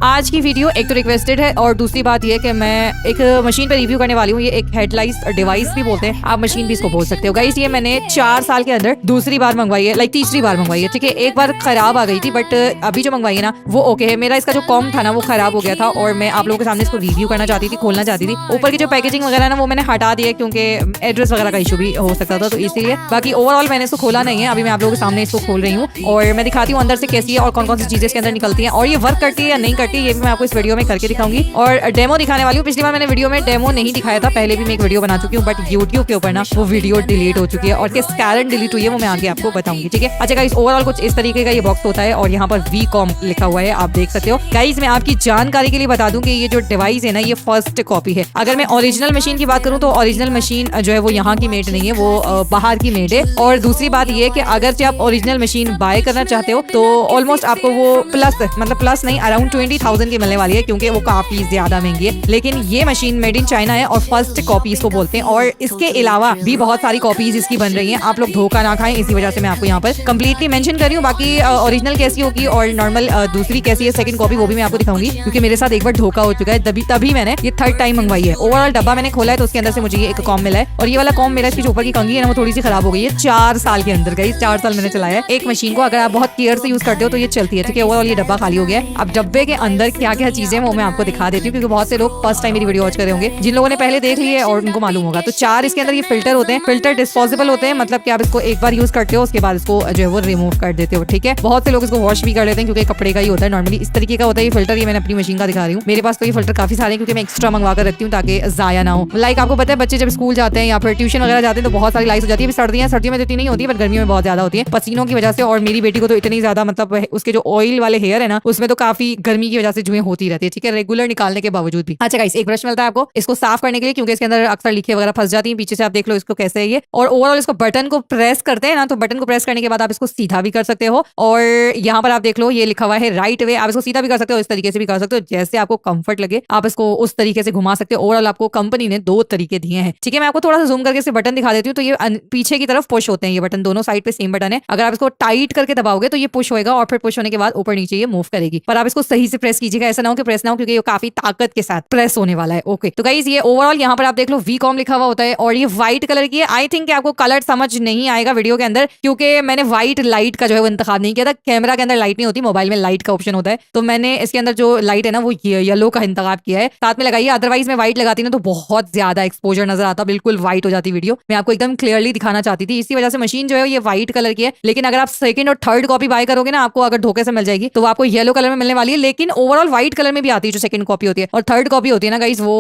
आज की वीडियो एक तो रिक्वेस्टेड है और दूसरी बात ये कि मैं एक मशीन पे रिव्यू करने वाली हूँ। ये एक हेडलाइट डिवाइस भी बोलते हैं, आप मशीन भी इसको बोल सकते हो। गाइस ये मैंने 4 साल के अंदर दूसरी बार मंगवाई है, लाइक तीसरी बार मंगवाई है। ठीक है, एक बार खराब आ गई थी बट अभी जो मंगवाई है ना वो ओके है। मेरा इसका जो कॉम था ना वो खराब हो गया था और मैं आप लोगों के सामने इसको रिव्यू करना चाहती थी, खोलना चाहती थी। ऊपर की जो पैकेजिंग वगैरह ना वो मैंने हटा दिया क्योंकि एड्रेस वगैरह का इशू भी हो सकता था, तो इसीलिए। बाकी ओवरऑल मैंने इसको खोला नहीं है, अभी मैं आप लोगों के सामने इसको खोल रही हूँ और मैं दिखाती हूँ अंदर से कैसी है और कौन कौन सी चीजें इसके अंदर निकलती हैं और ये वर्क करती है या नहीं करती है, ये भी मैं आपको इस वीडियो में करके दिखाऊंगी और डेमो दिखाने वाली हूँ। पिछली बार मैंने वीडियो में डेमो नहीं दिखाया था, पहले भी मैं एक वीडियो बना चुकी हूँ बट यूट्यूब के ऊपर ना वो वीडियो डिलीट हो चुकी है और किस कारण डिलीट हुई है वो मैं आगे आपको बताऊंगी। ठीक है, अच्छा गाइस ओवरऑल कुछ इस तरीके का ये बॉक्स होता है और यहाँ पर वीकॉम लिखा हुआ है, आप देख सकते हो। गाइस मैं आपकी जानकारी के लिए बता दूं कि ये जो डिवाइस है ना ये फर्स्ट कॉपी है। अगर मैं ओरिजिनल मशीन की बात करूं तो ओरिजिनल मशीन जो है वो यहाँ की मेड नहीं है, वो बाहर की मेड है। और दूसरी बात ये कि अगर से आप ओरिजिनल मशीन बाय करना चाहते हो तो ऑलमोस्ट आपको वो प्लस नहीं अराउंड 20,000 की मिलने वाली है क्योंकि वो काफी ज्यादा महंगी है। लेकिन ये मशीन मेड इन चाइना है और फर्स्ट कॉपी इसको बोलते हैं और इसके अलावा भी बहुत सारी कॉपीज इसकी बन रही हैं। आप लोग धोखा ना खाएं, इसी वजह से मैं आपको यहाँ पर कंप्लीटली मेंशन कर रही हूँ। बाकी ओरिजिनल कैसी होगी और नॉर्मल दूसरी कैसी है सेकंड कॉपी वो भी मैं आपको दिखाऊंगी क्योंकि मेरे साथ एक बार धोखा हो चुका है, तभी मैंने ये थर्ड टाइम मंगवाई है। ओवरऑल डब्बा मैंने खोला है तो उसके अंदर से मुझे ये एक कॉम मिला है और ये वाला कॉम मेरा इसकी ऊपर की कंघी है ना वो थोड़ी सी खराब हो गई है 4 साल के अंदर। गई 4 साल मैंने चलाया है एक मशीन को, अगर आप बहुत केयर से यूज करते हो तो ये चलती है। ठीक है, ओवरऑल ये डब्बा खाली हो गया है। अब डब्बे के अंदर क्या क्या चीजें वो मैं आपको दिखा देती हूँ क्योंकि बहुत से लोग फर्स्ट टाइम मेरी वीडियो वॉच कर रहे होंगे, जिन लोगों ने पहले देख ली है और उनको मालूम होगा। तो 4 इसके अंदर ये फिल्टर होते हैं, फिल्टर डिस्पोजेबल होते हैं, मतलब कि आप इसको एक बार यूज करते हो उसके बाद इसको जो है वो रिमूव कर देते हो। ठीक है, बहुत से लोग इसको वॉश भी कर लेते हैं क्योंकि कपड़े का ही होता है, नॉर्मली इस तरीके का होता है ये फिल्टर। ये मैंने अपनी मशीन का दिखा रही हूँ, मेरे पास तो ये फिल्टर काफी सारे हैं क्योंकि मैं एक्स्ट्रा मंगवा कर रखती हूँ ताकि जाया ना हो। लाइक आपको पता है बच्चे जब स्कूल जाते हैं या फिर ट्यूशन वगैरह जाते हैं तो बहुत सारी लाइट हो जाती है। सर्दियों में तो इतनी नहीं होती है बट गर्मियों में बहुत ज्यादा होती है पसीनों की वजह से। और मेरी बेटी को तो इतनी ज्यादा मतलब उसके जो ऑयल वाले हेयर है ना उसमें तो काफी गर्मी की वजह से जुएं होती रहती है। ठीक है, रेगुलर निकालने के बावजूद भी। अच्छा गाइस एक ब्रश मिलता है आपको इसको साफ करने के लिए क्योंकि इसके अंदर अक्सर लीखें वगैरह फंस जाती हैं। पीछे से आप देख लो इसको कैसे है ये। और ओवरऑल इसको बटन को प्रेस करते हैं ना तो बटन को प्रेस करने के बाद आप इसको सीधा भी कर सकते हो और यहाँ पर आप देख लो ये लिखा हुआ है राइट वे। आप इसको सीधा भी कर सकते हो, इस तरीके से भी कर सकते हो, जैसे आपको कंफर्ट लगे आप इसको उस तरीके से घुमा सकते हो। ओवरऑल आपको कंपनी ने 2 तरीके दिए हैं। ठीक है, मैं आपको थोड़ा सा जूम करके इसे बटन दिखा देती हूँ। तो ये पीछे की तरफ पुश होते हैं ये बटन, दोनों साइड पे सेम बटन है। अगर आप इसको टाइट करके दबाओगे तो ये पुश होएगा और फिर पुश होने के बाद ऊपर नीचे ये मूव करेगी, पर आप इसको सही से प्रेस कीजिएगा, ऐसा ना हो कि प्रेस ना हो क्योंकि ये काफी ताकत के साथ प्रेस होने वाला है। ओके तो गाइस ये ओवरऑल यहाँ पर आप देख लो वीकॉम लिखा हुआ होता है और ये व्हाइट कलर की है। आई थिंक आपको कलर समझ नहीं आएगा वीडियो के अंदर क्योंकि मैंने व्हाइट लाइट का जो है वो इंतखाब नहीं किया था। कैमरा के अंदर लाइट नहीं होती, मोबाइल में लाइट का ऑप्शन होता है, तो मैंने इसके अंदर जो लाइट है ना वो येलो का इंतखाब किया है, साथ में लगाई है। अदरवाइज मैं व्हाइट लगाती ना तो बहुत ज्यादा एक्सपोजर नजर आता, बिल्कुल व्हाइट हो जाती वीडियो। मैं आपको एकदम क्लियरली दिखाना चाहती थी, इसी वजह से मशीन जो है ये व्हाइट कलर की है। लेकिन अगर आप सेकंड और थर्ड कॉपी बाय करोगे ना आपको अगर धोखे से मिल जाएगी तो आपको येलो कलर में मिलने वाली है, लेकिन ओवरऑल व्हाइट कलर में भी आती है जो सेकंड कॉपी होती है। और थर्ड कॉपी होती है ना गाइस वो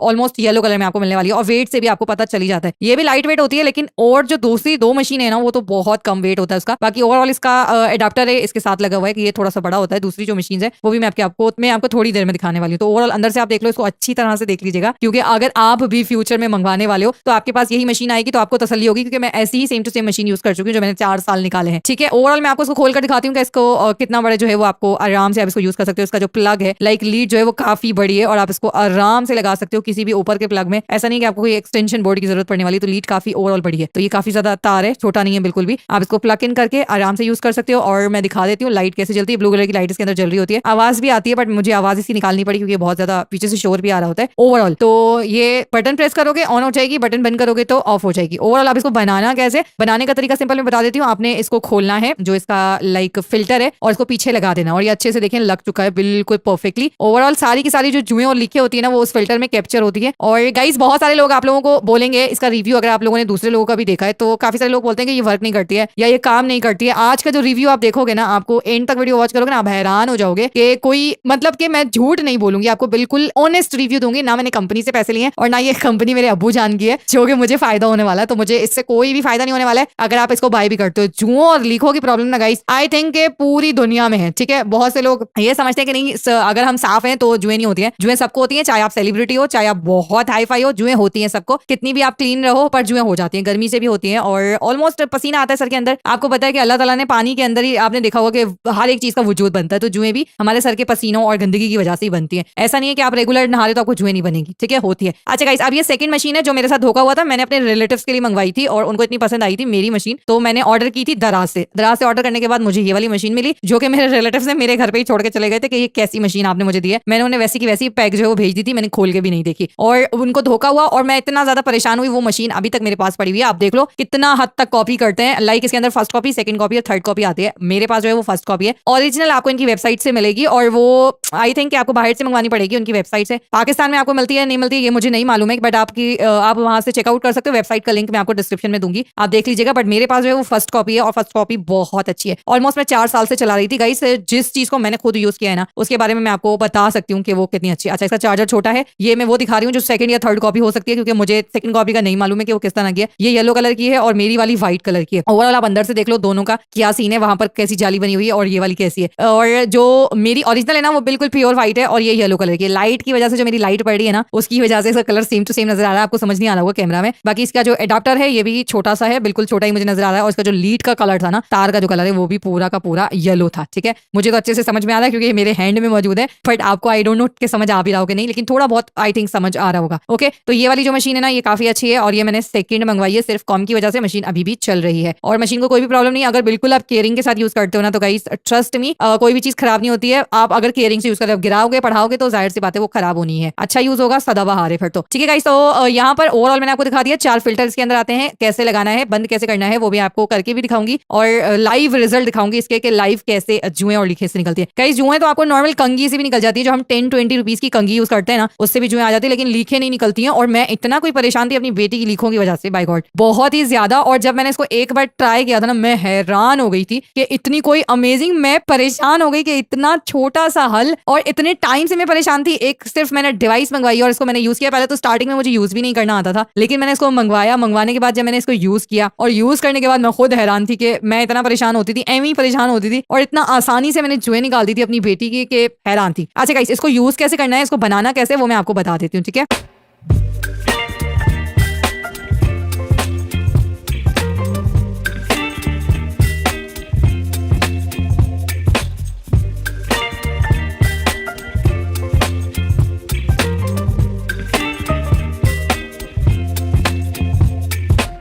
ऑलमोस्ट येलो कलर में आपको मिलने वाली है और वेट से भी आपको पता चली जाता है। ये भी लाइट वेट होती है लेकिन और जो दूसरी 2 मशीन है ना वो तो बहुत कम वेट होता है उसका। बाकी ओवरऑल इसका एडाप्टर है इसके साथ लगा हुआ है कि ये थोड़ा सा बड़ा होता है। दूसरी जो मशीन है वो भी मैं आपको थोड़ी देर में दिखाने वाली हूँ। तो ओवरऑल अंदर से आप देख लो इसको अच्छी तरह से देख लीजिएगा क्योंकि अगर आप भी फ्यूचर में मंगवाने वाले हो तो आपके पास यही मशीन आएगी तो आपको तसल्ली होगी क्योंकि मैं ऐसी ही same to same machine use कर चुकी हूँ जो मैंने 4 साल निकाले हैं। ठीक है, ओवरऑल मैं आपको इसको खोल कर दिखाती हूँ कि इसको कितना बड़ा जो है वो आपको आराम से आप इसको यूज कर सकते हो। इसका जो प्लग है लाइक लीड जो है वो काफी बड़ी है और आप इसको आराम से लगा सकते हो किसी भी ऊपर के प्लग में। ऐसा नहीं कि आपको कोई एक्सटेंशन बोर्ड की जरूरत पड़ने वाली, तो लीड काफी ओवरऑल बड़ी है, तो ये काफी ज्यादा तार है, छोटा नहीं है बिल्कुल भी। आप इसको प्लग इन करके आराम से यूज कर सकते हो और मैं दिखा देती हूँ लाइट कैसे जलती है। ब्लू कलर की लाइट इसके अंदर जल रही होती है, आवाज भी आती है बट मुझे आवाज इसी निकालनी पड़ी क्योंकि बहुत ज्यादा पीछे से शोर भी आ रहा होता है। ओवरऑल तो ये बटन प्रेस करोगे ऑन हो जाएगी, बटन बंद करोगे तो ऑफ हो जाएगी। ओवरऑल आप इसको बनाना कैसे, बनाने का तरीका सिंपल मैं बता देती हूँ। आपने इसको खोलना है जो इसका लाइक फिल्टर है और इसको पीछे लगा देना और ये अच्छे से देखें लग चुका है बिल्कुल परफेक्टली। ओवरऑल सारी की सारी जो जुएं और लिखे होती है ना वो उस फिल्टर में कैप्चर होती है। और गाइस बहुत सारे लोग आप लोगों को बोलेंगे इसका रिव्यू, अगर आप लोगों ने दूसरे लोगों का भी देखा है तो काफी सारे लोग बोलते हैं कि ये वर्क नहीं करती है या ये काम नहीं करती है। आज का जो रिव्यू आप देखोगे ना, आपको एंड तक वीडियो वॉच करोगे ना, आप हैरान हो जाओगे कि कोई मतलब कि मैं झूठ नहीं बोलूंगी, आपको बिल्कुल ऑनेस्ट रिव्यू दूंगी। ना मैंने कंपनी से पैसे लिए और ना ये कंपनी मेरे अब्बू जान की है जो कि मुझे फायदा होने वाला है, तो मुझे इससे कोई भी फायदा नहीं होने वाला है अगर आप इसको बाय भी करते हो। जुओं और लीखों की प्रॉब्लम ना गाइस आई थिंक पूरी दुनिया में है। ठीक है, बहुत से लोग ये समझते हैं कि नहीं अगर हम साफ हैं तो जुएं नहीं होती हैं। जुएं सबको होती हैं, चाहे आप सेलिब्रिटी हो चाहे आप बहुत हाई फाई हो, जुएं होती हैं सबको। कितनी भी आप क्लीन रहो पर जुएं हो जाती हैं, गर्मी से भी होती हैं और ऑलमोस्ट पसीना आता है सर के अंदर। आपको पता है कि अल्लाह ताला ने पानी के अंदर ही आपने देखा होगा कि हर एक चीज का वजूद बनता है, तो जुएं भी हमारे सर के पसीनों और गंदगी की वजह से ही बनती है। ऐसा नहीं है कि आप रेगुलर नहा रहे तो आपको जुएं नहीं बनेगी। ठीक है, होती है। अच्छा गाइस अब ये सेकंड मशीन है जो मेरे साथ धोखा हुआ था। मैंने अपने रिलेटिव्स के लिए मंगवाई थी और उनको इतनी पसंद आई थी मेरी मशीन, तो मैंने ऑर्डर की थी दराज से। ऑर्डर करने के बाद मुझे ये वाली मशीन मिली जो कि मेरे रिलेटिव्स ने मेरे घर पे ही छोड़ के चले गए थे कि ये कैसी मशीन आपने मुझे दी है। मैंने उन्हें वैसी की वैसी पैक जो है वो भेज दी थी, मैंने खोल के भी नहीं देखी और उनको धोखा हुआ और मैं इतना ज्यादा परेशान हुई। वो मशीन अभी तक मेरे पास पड़ी हुई है। आप देख लो कितना हद तक कॉपी करते हैं। लाइक इसके अंदर फर्स्ट कॉपी, सेकंड कॉपी और थर्ड कॉपी आती है। मेरे पास जो है वो फर्स्ट कॉपी है। ओरिजिनल आपको इनकी वेबसाइट से मिलेगी और वो आई थिंक आपको बाहर से मंगवानी पड़ेगी उनकी वेबसाइट से। पाकिस्तान में आपको मिलती है नहीं मिलती है ये मुझे नहीं मालूम है, बट आप वहां से चेकआउट कर सकते हो। वेबसाइट का लिंक मैं आपको डिस्क्रिप्शन में दूंगी, आप देख लीजिएगा। बट मेरे पास जो है वो फर्स्ट कॉपी है और फर्स्ट कॉपी बहुत अच्छी है। ऑलमोस्ट मैं 4 साल से चला रही थी गाइस। जिस चीज को मैंने खुद यूज किया है ना उसके बारे में मैं आपको बता सकती हूँ कि वो कितनी अच्छी है। अच्छा, इसका चार्जर छोटा है, ये मैं वो दिखा रही हूँ जो सेकंड या थर्ड कॉपी हो सकती है, क्योंकि मुझे सेकंड कॉपी का नहीं मालूम है कि वो किस तरह की है। ये येलो कलर की है और मेरी वाली व्हाइट कलर की है। ओवरऑल आप अंदर से देख लो दोनों का क्या सीन है, वहां पर कैसी जाली बनी हुई है और ये वाली कैसी है। और जो मेरी ओरिजिनल है ना वो बिल्कुल प्योर व्हाइट है और ये येलो कलर की है। लाइट की वजह से जो मेरी लाइट पड़ रही है ना उसकी वजह से इसका कलर सेम टू सेम नजर आ रहा है। आपको समझ नहीं आ रहा होगा कैमरा में। बाकी इसका जो एडाप्टर है ये भी छोटा सा है, बिल्कुल छोटा ही मुझे नजर आ रहा है। और इसका जो लीड का कलर था ना, तार का जो कलर है वो भी पूरा का पूरा येलो था। ठीक है, मुझे तो अच्छे से समझ में आ रहा है क्योंकि ये मेरे हैंड में मौजूद है। बट आपको आई डोंट नो कि समझ आ भी रहा होगा नहीं, लेकिन थोड़ा बहुत आई थिंक समझ आ रहा होगा। ओके, तो ये वाली जो मशीन है ना ये काफी अच्छी है और ये मैंने सेकंड मंगवाई है। सिर्फ कॉम की वजह से मशीन अभी भी चल रही है और मशीन को कोई भी प्रॉब्लम नहीं। अगर बिल्कुल आप केयरिंग के साथ यूज करते हो ना तो गाइस ट्रस्ट मी कोई भी चीज खराब नहीं होती है। आप अगर केयरिंग से यूज करते हो, गिराओगे पढ़ाओगे तो जाहिर सी बात है वो खराब होनी है। अच्छा यूज होगा, सदाबहार है फिर तो। ठीक है गाइस, तो यहाँ पर ओवरऑल मैंने आपको दिखा दिया 4 फिल्टर इसके अंदर आते हैं। कैसे लगाना है, बंद कैसे करना है वो भी आपको करके भी दिखाऊंगी और लाइव रिजल्ट दिखाऊंगी इसके कि लाइव कैसे जुएं और लीखे से निकलती है। कई जुएं तो आपको नॉर्मल कंगी से भी निकल जाती है, जो हम 10-20 रुपीज की कंगी यूज करते हैं ना उससे भी जुएं आ जाती है, लेकिन लीखे नहीं निकलती हैं। और मैं इतना कोई परेशान थी अपनी बेटी की लीखों की वजह से, बाय गॉड बहुत ही ज्यादा। और जब मैंने इसको एक बार ट्राई किया था ना मैं हैरान हो गई थी कि इतनी कोई अमेजिंग, मैं परेशान हो गई कि इतना छोटा सा हल और इतने टाइम से मैं परेशान थी। एक सिर्फ मैंने डिवाइस मंगवाई और इसको मैंने यूज किया। पहले तो स्टार्टिंग में मुझे यूज भी नहीं करना आता था, लेकिन मैंने इसको मंगवाया। मंगवाने के बाद जब मैंने इसको यूज किया और यूज करने के बाद मैं खुद हैरान थी कि मैं इतना परेशान होती थी, एमी परेशान होती थी और इतना आसानी से मैंने जुएं निकाल दी थी अपनी बेटी की कि हैरान थी। अच्छा गाइस, इसको यूज कैसे करना है, इसको बनाना कैसे, वो मैं आपको बता देती हूँ। ठीक है,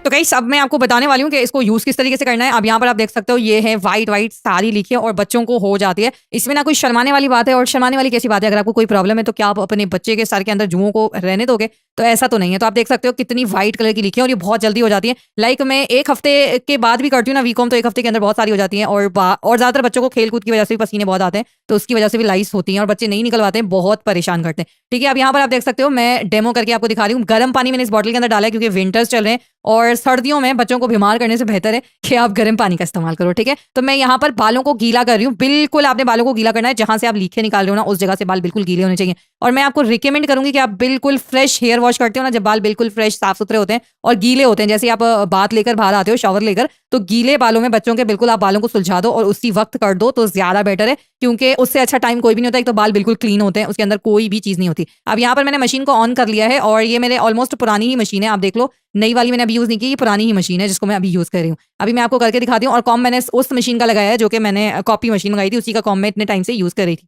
तो गाइस अब मैं आपको बताने वाली हूँ कि इसको यूज किस तरीके से करना है। अब यहाँ पर आप देख सकते हो ये है वाइट सारी लिखी है और बच्चों को हो जाती है। इसमें ना कोई शर्माने वाली बात है, और शर्माने वाली कैसी बात है। अगर आपको कोई प्रॉब्लम है तो क्या आप अपने बच्चे के सर के अंदर जुओं को रहने दोगे? तो ऐसा तो नहीं है। तो आप देख सकते हो कितनी व्हाइट कलर की लिखी है और ये बहुत जल्दी हो जाती है। लाइक मैं 1 हफ्ते के बाद भी करती हूँ ना वीकॉम, तो 1 हफ्ते के अंदर बहुत सारी हो जाती है। और ज्यादातर बच्चों को खेल कूद की वजह से भी पसीने बहुत आते हैं, तो उसकी वजह से भी लाइस होती है और बच्चे नहीं निकलवाते हैं, बहुत परेशान करते हैं। ठीक है, अब यहाँ पर आप देख सकते हो मैं डेमो करके आपको दिखा रही हूँ। गर्म पानी मैंने इस बॉटल के अंदर डाला है क्योंकि विंटर्स चल रहे हैं और सर्दियों में बच्चों को बीमार करने से बेहतर है कि आप गर्म पानी का इस्तेमाल करो। ठीक है, तो मैं यहाँ पर बालों को गीला कर रही हूँ। बिल्कुल आपने बालों को गीला करना है, जहां से आप लीखे निकाल रहे हो ना उस जगह से बाल बिल्कुल गीले होने चाहिए। और मैं आपको रिकमेंड करूंगी कि आप बिल्कुल फ्रेश हेयर वॉश करते हो ना, जब बाल बिल्कुल फ्रेश साफ सुथरे होते हैं और गीले होते हैं, जैसे आप बात लेकर बाहर आते हो शावर लेकर, तो गीले बालों में बच्चों के बिल्कुल आप बालों को सुलझा दो और उसी वक्त कर दो तो ज्यादा बेटर है, क्योंकि उससे अच्छा टाइम कोई भी नहीं होता। एक तो बाल बिल्कुल क्लीन होते हैं, उसके अंदर कोई भी चीज नहीं होती। अब यहाँ पर मैंने मशीन को ऑन कर लिया है और ये मेरे ऑलमोस्ट पुरानी ही मशीन है। आप देख लो, नई वाली मैंने अभी यूज नहीं की, ये पुरानी ही मशीन है जिसको मैं अभी यूज कर रही हूँ। अभी मैं आपको करके दिखाती हूँ। और कॉम मैंने उस मशीन का लगाया है जो कि मैंने कॉपी मशीन मंगाई थी, उसी का कॉम मैं इतने टाइम से यूज कर रही थी।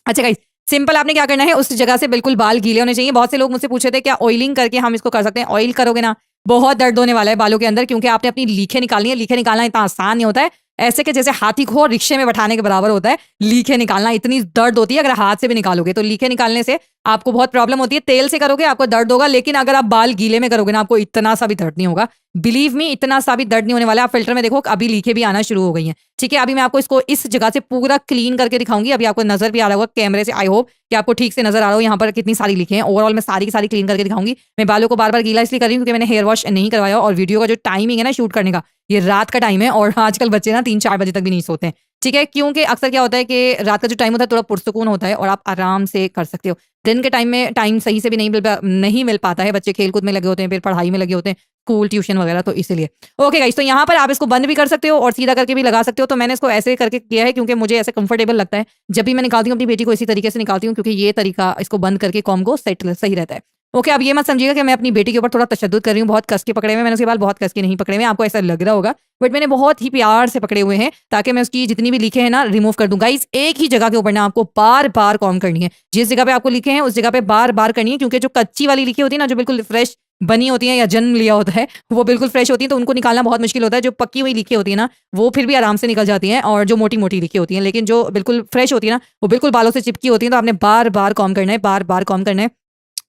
अच्छा गाइस, सिंपल आपने क्या करना है, उस जगह से बिल्कुल बाल गीले होने चाहिए। बहुत से लोग मुझसे पूछे थे क्या ऑयलिंग करके हम इसको कर सकते हैं। ऑयल करोगे ना बहुत दर्द होने वाला है बालों के अंदर, क्योंकि आपने अपनी लीखें निकालनी है। लीखें निकालना इतना आसान नहीं होता है, ऐसे कि जैसे हाथी को रिक्शे में बैठाने के बराबर होता है। लीखें निकालना इतनी दर्द होती है, अगर हाथ से भी निकालोगे तो लीखें निकालने से आपको बहुत प्रॉब्लम होती है। तेल से करोगे आपको दर्द होगा, लेकिन अगर आप बाल गीले में करोगे ना आपको इतना सा भी दर्द नहीं होगा। बिलीव मी, इतना सा भी दर्द नहीं होने वाला। आप फिल्टर में देखो अभी लीखें भी आना शुरू हो गई हैं। ठीक है, अभी मैं आपको इसको इस जगह से पूरा क्लीन करके दिखाऊंगी। अभी आपको नजर भी आ रहा होगा कैमरे से, आई होप कि आपको ठीक से नजर आ रहा हो यहाँ पर कितनी सारी लिखे हैं। ओवरऑल मैं सारी की सारी क्लीन करके दिखाऊंगी। मैं बालों को बार बार गीला इसलिए कर रही हूँ क्योंकि मैंने हेयर वॉश नहीं करवाया और वीडियो का जो टाइमिंग है ना शूट करने का, ये रात का टाइम है और आजकल बच्चे ना 3-4 बजे तक भी नहीं सोते हैं। ठीक है, क्योंकि अक्सर क्या होता है कि रात का जो टाइम होता है थोड़ा पुरसुकून होता है और आप आराम से कर सकते हो। दिन के टाइम में टाइम सही से भी नहीं मिल पाता है, बच्चे खेलकूद में लगे होते हैं, फिर पढ़ाई में लगे होते हैं, स्कूल ट्यूशन वगैरह, तो इसलिए। ओके गाइस, तो यहाँ पर आप इसको बंद भी कर सकते हो और सीधा करके भी लगा सकते हो। तो मैंने इसको ऐसे करके किया है क्योंकि मुझे ऐसे कंफर्टेबल लगता है। जब भी मैं निकालती हूँ अपनी बेटी को इसी तरीके से निकालती हूँ, क्योंकि ये तरीका इसको बंद करके कॉम को सेट सही रहता है। ओके, अब ये मत समझिएगा कि मैं अपनी बेटी के ऊपर थोड़ा तशद्दुद कर रही हूँ, बहुत कस के पकड़े हुए। मैंने उसके बाल बहुत कस के नहीं पकड़े हुए, आपको ऐसा लग रहा होगा, बट मैंने बहुत ही प्यार से पकड़े हुए हैं ताकि मैं उसकी जितनी भी लिखे हैं ना रिमूव कर दूं। गाइस, एक ही जगह के ऊपर ना आपको बार बार कॉम करनी है। जिस जगह पे आपको लिखे हैं उस जगह पे बार बार करनी है, क्योंकि जो कच्ची वाली लिखी होती है ना, जो बिल्कुल फ्रेश बनी होती हैं या जन्म लिया होता है वो बिल्कुल फ्रेश होती हैं, तो उनको निकालना बहुत मुश्किल होता है। जो पकी हुई लीखें होती है ना वो फिर भी आराम से निकल जाती हैं, और जो मोटी मोटी लीखें होती हैं, लेकिन जो बिल्कुल फ्रेश होती है ना वो बिल्कुल बालों से चिपकी होती है। तो आपने बार बार कॉम्ब करना है, बार बार कॉम्ब करना है।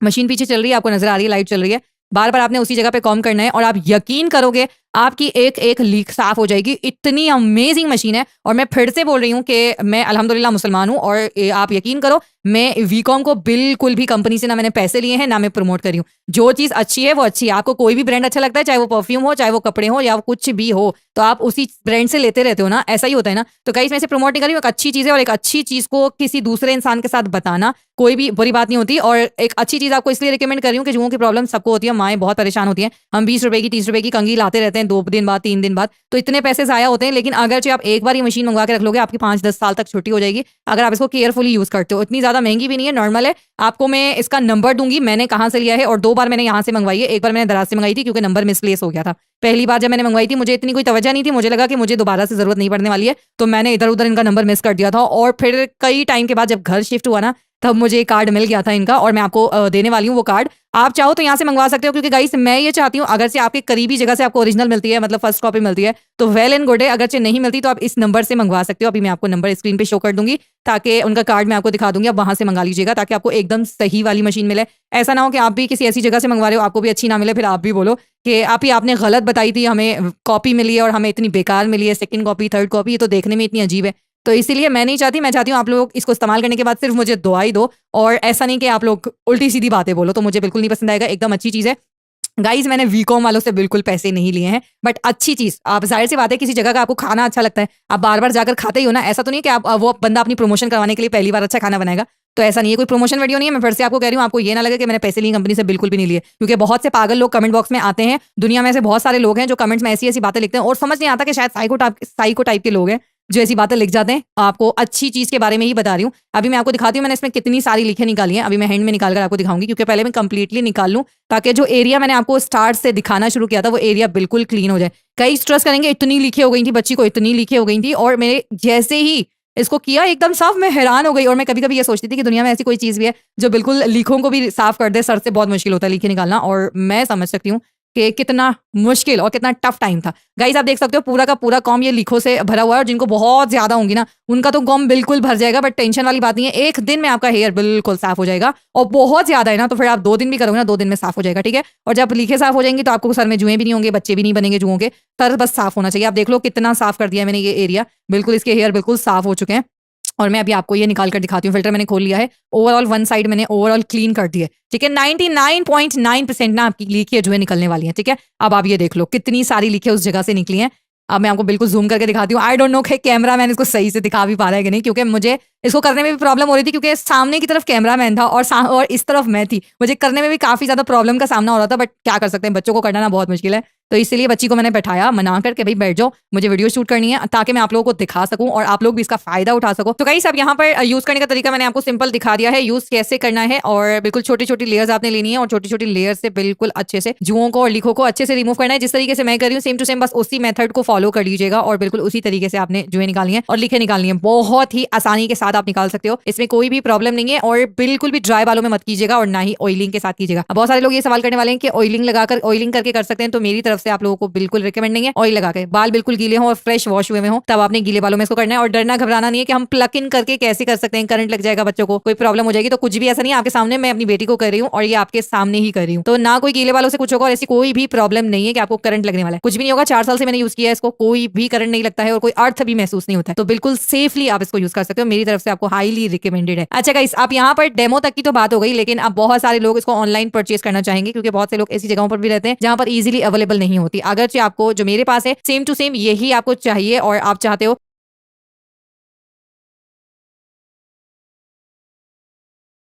मशीन पीछे चल रही है, आपको नजर आ रही है, लाइट चल रही है, बार बार आपने उसी जगह पे कॉम्ब करना है, और आप यकीन करोगे आपकी एक एक लीक साफ हो जाएगी। इतनी अमेजिंग मशीन है। और मैं फिर से बोल रही हूँ कि मैं अल्हम्दुलिल्लाह मुसलमान हूँ, और आप यकीन करो मैं वीकॉम को बिल्कुल भी कंपनी से ना मैंने पैसे लिए हैं ना मैं प्रमोट कर रही हूँ। जो चीज अच्छी है वो अच्छी है। आपको कोई भी ब्रांड अच्छा लगता है, चाहे वो परफ्यूम हो, चाहे वो कपड़े हो, या कुछ भी हो, तो आप उसी ब्रांड से लेते रहते हो ना, ऐसा ही होता है ना। तो गाइस मैं इसे प्रमोट नहीं कर रही हूँ, एक अच्छी चीज है, और एक अच्छी चीज को किसी दूसरे इंसान के साथ बताना कोई भी बुरी बात नहीं होती। और एक अच्छी चीज आपको इसलिए रिकमेंड कर रही हूँ कि जुओं की प्रॉब्लम सबको होती है, माएँ बहुत परेशान होती हैं। हम 20 रुपए की 30 रुपए की कंघी लाते रहते हैं 2 दिन बाद 3 दिन बाद, तो इतने पैसे जाया होते हैं। लेकिन अगर जो आप एक बार ये मशीन मंगवा के रख लोगे, आपकी 5-10 साल तक छुट्टी हो जाएगी अगर आप इसको केयरफुली यूज करते हो। इतनी ज्यादा महंगी भी नहीं है, नॉर्मल है। आपको मैं इसका नंबर दूंगी मैंने कहाँ से लिया है, और 2 बार मैंने यहाँ से मंगवाई है। एक बार मैंने दराज से मंगाई थी क्योंकि नंबर मिसप्लेस हो गया था। पहली बार जब मैंने मंगवाई थी मुझे इतनी कोई तवज्जो नहीं थी, मुझे लगा कि मुझे दोबारा से जरूरत नहीं पड़ने वाली है, तो मैंने इधर उधर इनका नंबर मिस कर दिया था। और फिर कई टाइम के बाद जब घर शिफ्ट हुआ ना, तब मुझे कार्ड मिल गया था इनका, और मैं आपको देने वाली हूँ वो कार्ड। आप चाहो तो यहाँ से मंगवा सकते हो, क्योंकि गाइस मैं ये चाहती हूँ अगर से आपके करीबी जगह से आपको ओरिजिनल मिलती है, मतलब फर्स्ट कॉपी मिलती है, तो वेल एंड गुड है। अगर से नहीं मिलती तो आप इस नंबर से मंगवा सकते हो। अभी मैं आपको नंबर स्क्रीन पे शो कर दूंगी, ताकि उनका कार्ड मैं आपको दिखा दूंगी, आप वहां से मंगा लीजिएगा, ताकि आपको एकदम सही वाली मशीन मिले। ऐसा ना हो कि आप भी किसी ऐसी जगह से मंगवा रहे हो, आपको भी अच्छी ना मिले, फिर आप भी बोलो कि आपने गलत बताई थी, हमें कॉपी मिली है और हमें इतनी बेकार मिली है, सेकंड कॉपी थर्ड कॉपी, ये तो देखने में इतनी अजीब है। तो इसीलिए मैं नहीं चाहती, मैं चाहती हूँ आप लोग इसको इस्तेमाल करने के बाद सिर्फ मुझे दुआ ही दो, और ऐसा नहीं कि आप लोग उल्टी सीधी बातें बोलो, तो मुझे बिल्कुल नहीं पसंद आएगा। एकदम अच्छी चीज़ है। गाइज मैंने वीकॉम वालों से बिल्कुल पैसे नहीं लिए हैं, बट अच्छी चीज। आप जाहिर सी बात है किसी जगह का आपको खाना अच्छा लगता है, आप बार बार जाकर खाते ही हो ना। ऐसा तो नहीं कि आप वो बंदा अपनी प्रमोशन करवाने के लिए पहली बार अच्छा खाना बनाएगा, तो ऐसा नहीं है, कोई प्रमोशन वीडियो नहीं है। मैं फिर से आपको कह रही हूँ, आपको ये ना लगे कि मैंने पैसे लिए कंपनी से, बिल्कुल भी नहीं लिए। क्योंकि बहुत से पागल लोग कमेंट बॉक्स में आते हैं, दुनिया में ऐसे बहुत सारे लोग हैं जो कमेंट्स में ऐसी ऐसी बातें लिखते हैं, और समझ नहीं आता कि शायद साइको टाइप के लोग हैं जो ऐसी बातें लिख जाते हैं। आपको अच्छी चीज के बारे में ही बता रही हूँ। अभी मैं आपको दिखाती हूँ मैंने इसमें कितनी सारी लिखें निकाली हैं। अभी मैं हैंड में निकाल कर आपको दिखाऊंगी, क्योंकि पहले मैं कंप्लीटली निकाल लूँ, ताकि जो एरिया मैंने आपको स्टार्ट से दिखाना शुरू किया था वो एरिया बिल्कुल क्लीन हो जाए। कई स्ट्रेस करेंगे, इतनी लिखे हो गई थी बच्ची को, इतनी लिखे हो गई थी, और मेरे जैसे ही इसको किया एकदम साफ, मैं हैरान हो गई। और मैं कभी कभी ये सोचती थी कि दुनिया में ऐसी कोई चीज भी है जो बिल्कुल लीखों को भी साफ कर दे। सर से बहुत मुश्किल होता है लीखे निकालना, और मैं समझ सकती हूँ कि कितना मुश्किल और कितना टफ टाइम था। गाइस आप देख सकते हो पूरा का पूरा कॉम ये लीखों से भरा हुआ है, और जिनको बहुत ज्यादा होंगी ना उनका तो कॉम बिल्कुल भर जाएगा। बट टेंशन वाली बात नहीं है, एक दिन में आपका हेयर बिल्कुल साफ हो जाएगा। और बहुत ज्यादा है ना तो फिर आप 2 दिन भी करोगे ना, 2 दिन में साफ हो जाएगा, ठीक है। और जब लीखे साफ हो जाएंगी तो आपको सर में जुएं भी नहीं होंगे, बच्चे भी नहीं बनेंगे जुओं के। सर बस साफ होना चाहिए। आप देख लो कितना साफ कर दिया मैंने ये एरिया, बिल्कुल इसके हेयर बिल्कुल साफ हो चुके हैं। और मैं अभी आपको ये निकाल कर दिखाती हूँ। फिल्टर मैंने खोल लिया है, ओवरऑल वन साइड मैंने ओवरऑल क्लीन कर दिया है, ठीक है। 99.9% ना आपकी लीकें जो है निकलने वाली हैं, ठीक है। अब आप ये देख लो कितनी सारी लीकें उस जगह से निकली हैं। अब मैं आपको बिल्कुल जूम करके दिखाती हूँ। आई डोंट नो कि कैमरा मैन इसको सही से दिखा भी पा रहा है कि नहीं, क्योंकि मुझे इसको करने में भी प्रॉब्लम हो रही थी, क्योंकि सामने की तरफ कैमरा मैन था और इस तरफ मैं थी। मुझे करने में भी काफी ज्यादा प्रॉब्लम का सामना हो रहा था, बट क्या कर सकते हैं, बच्चों को करना ना बहुत मुश्किल है। तो इसलिए बच्ची को मैंने बैठाया मना करके, भाई बैठ जाओ, मुझे वीडियो शूट करनी है, ताकि मैं आप लोगों को दिखा सकूं और आप लोग भी इसका फायदा उठा सको। तो गाइस अब यहाँ पर यूज करने का तरीका मैंने आपको सिंपल दिखा दिया है, यूज कैसे करना है। और बिल्कुल छोटी छोटी लेयर्स आपने लेनी है, और छोटी छोटी लेयर से बिल्कुल अच्छे से जुओं को और लीखों को अच्छे से रिमूव करना है। जिस तरीके से मैं कर रही हूँ सेम टू सेम बस उसी मेथड को फॉलो कर लीजिएगा, और बिल्कुल उसी तरीके से आपने जुएं निकालनी है और लिखे निकालनी है। बहुत ही आसानी के साथ आप निकाल सकते हो, इसमें कोई भी प्रॉब्लम नहीं है। और बिल्कुल भी ड्राई बालों में मत कीजिएगा, और ना ही ऑयलिंग के साथ कीजिएगा। बहुत सारे लोग ये सवाल करने वाले हैं कि ऑयलिंग लगाकर ऑयलिंग करके कर सकते हैं, तो मेरी तरफ से आप लोगों को बिल्कुल रिकमेंड नहीं है। ऑयल लगा के बाल बिल्कुल गीले हो और फ्रेश वॉश हुए में हो, तब आपने गीले बालों में इसको करना है। और डरना घबराना नहीं है कि हम प्लग इन करके कैसे कर सकते हैं, करंट लग जाएगा, बच्चों को कोई प्रॉब्लम हो जाएगी, तो कुछ भी ऐसा नहीं है। आपके सामने मैं अपनी बेटी को कर रही हूँ और ये आपके सामने ही कर रही हूँ, तो ना कोई गीले बालों से कुछ होगा, और ऐसी कोई भी प्रॉब्लम नहीं है कि आपको करंट लगने वाला है, कुछ भी नहीं होगा। 4 साल से मैंने यूज किया है इसको, कोई भी करंट नहीं लगता है और कोई अर्थ भी महसूस नहीं होता है, तो बिल्कुल सेफली आप इसको यूज कर सकते हो। मेरी तरफ से आपको हाईली रिकमेंडेड है। अच्छा गाइस आप यहाँ पर डेमो तक की तो बात हो गई, लेकिन अब बहुत सारे लोग इसको ऑनलाइन परचेज करना चाहेंगे, क्योंकि बहुत से लोग ऐसी जगहों पर भी रहते हैं जहां पर इजीली अवेलेबल नहीं होती। अगर आपको जो मेरे पास है सेम टू सेम यही आपको चाहिए, और आप चाहते हो